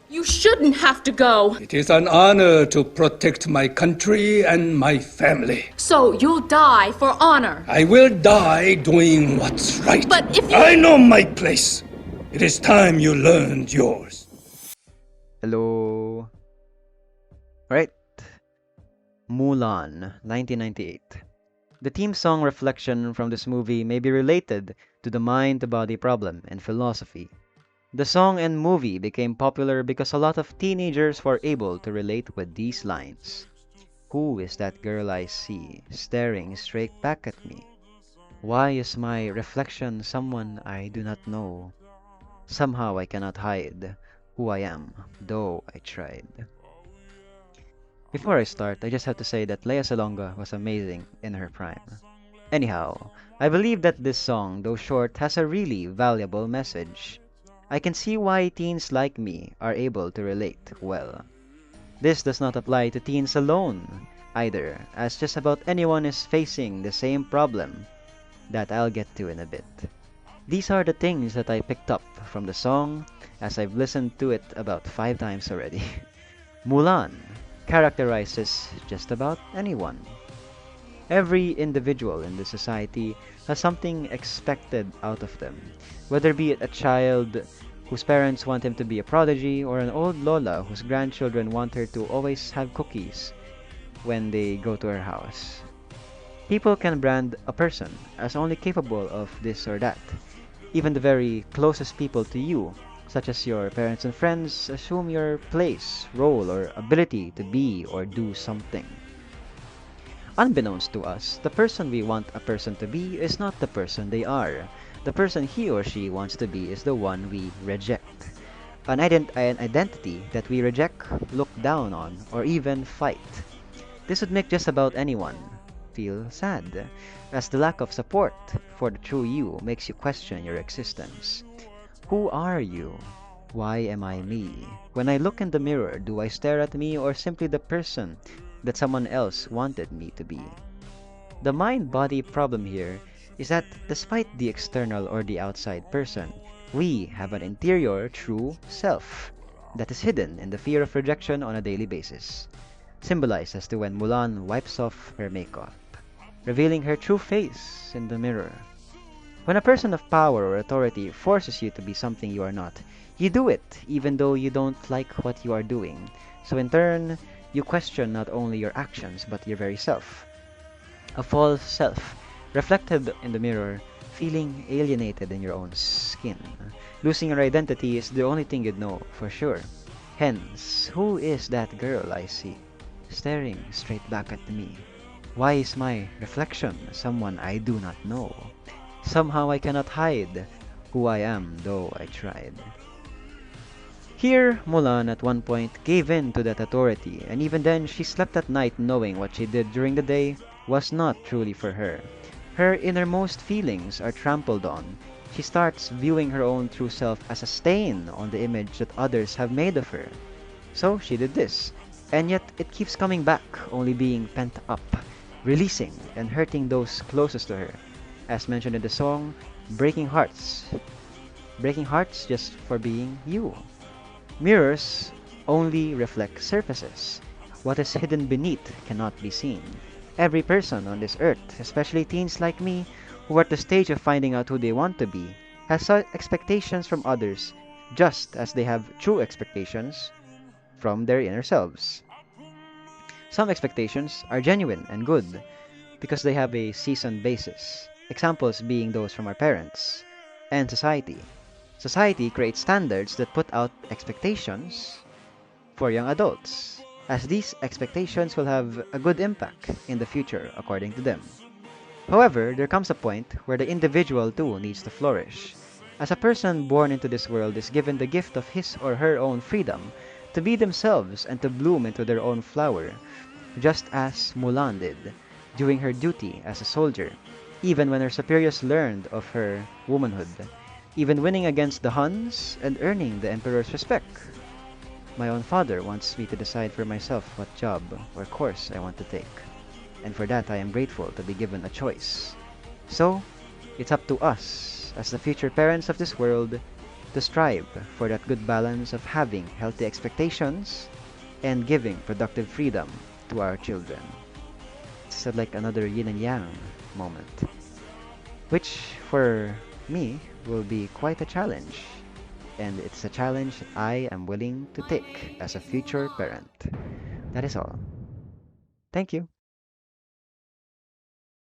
You shouldn't have to go. It is an honor to protect my country and my family. So you'll die for honor. I will die doing what's right. But if you... I know my place. It is time you learned yours. Hello. Alright. Mulan, 1998. The theme song reflection from this movie may be related to the mind-to-body problem and philosophy. The song and movie became popular because a lot of teenagers were able to relate with these lines. Who is that girl I see, staring straight back at me? Why is my reflection someone I do not know? Somehow I cannot hide who I am, though I tried. Before I start, I just have to say that Lea Salonga was amazing in her prime. Anyhow, I believe that this song, though short, has a really valuable message. I can see why teens like me are able to relate well. This does not apply to teens alone, either, as just about anyone is facing the same problem that I'll get to in a bit. These are the things that I picked up from the song, as I've listened to it about 5 times already. Mulan characterizes just about anyone. Every individual in the society has something expected out of them, whether be it a child whose parents want him to be a prodigy or an old Lola whose grandchildren want her to always have cookies when they go to her house. People can brand a person as only capable of this or that. Even the very closest people to you, such as your parents and friends, assume your place, role, or ability to be or do something. Unbeknownst to us, the person we want a person to be is not the person they are. The person he or she wants to be is the one we reject. An identity that we reject, look down on, or even fight. This would make just about anyone feel sad, as the lack of support for the true you makes you question your existence. Who are you? Why am I me? When I look in the mirror, do I stare at me or simply the person that someone else wanted me to be? The mind-body problem here is that despite the external or the outside person, we have an interior true self that is hidden in the fear of rejection on a daily basis, symbolized as to when Mulan wipes off her makeup, revealing her true face in the mirror. When a person of power or authority forces you to be something you are not, you do it even though you don't like what you are doing. So in turn, you question not only your actions but your very self. A false self, reflected in the mirror, feeling alienated in your own skin. Losing your identity is the only thing you'd know for sure. Hence, who is that girl I see, staring straight back at me? Why is my reflection someone I do not know? Somehow I cannot hide who I am, though I tried. Here, Mulan at one point gave in to that authority, and even then she slept at night knowing what she did during the day was not truly for her. Her innermost feelings are trampled on. She starts viewing her own true self as a stain on the image that others have made of her. So she did this, and yet it keeps coming back, only being pent up, releasing and hurting those closest to her. As mentioned in the song, breaking hearts. Breaking hearts just for being you. Mirrors only reflect surfaces. What is hidden beneath cannot be seen. Every person on this earth, especially teens like me, who are at the stage of finding out who they want to be, has expectations from others, just as they have true expectations from their inner selves. Some expectations are genuine and good, because they have a seasoned basis. Examples being those from our parents and society. Society creates standards that put out expectations for young adults, as these expectations will have a good impact in the future according to them. However, there comes a point where the individual too needs to flourish, as a person born into this world is given the gift of his or her own freedom to be themselves and to bloom into their own flower, just as Mulan did, doing her duty as a soldier, even when her superiors learned of her womanhood, even winning against the Huns and earning the Emperor's respect. My own father wants me to decide for myself what job or course I want to take, and for that I am grateful to be given a choice. So, it's up to us, as the future parents of this world, to strive for that good balance of having healthy expectations and giving productive freedom to our children. It's like another yin and yang moment, which for me will be quite a challenge. And it's a challenge that I am willing to take as a future parent. That is all. Thank you.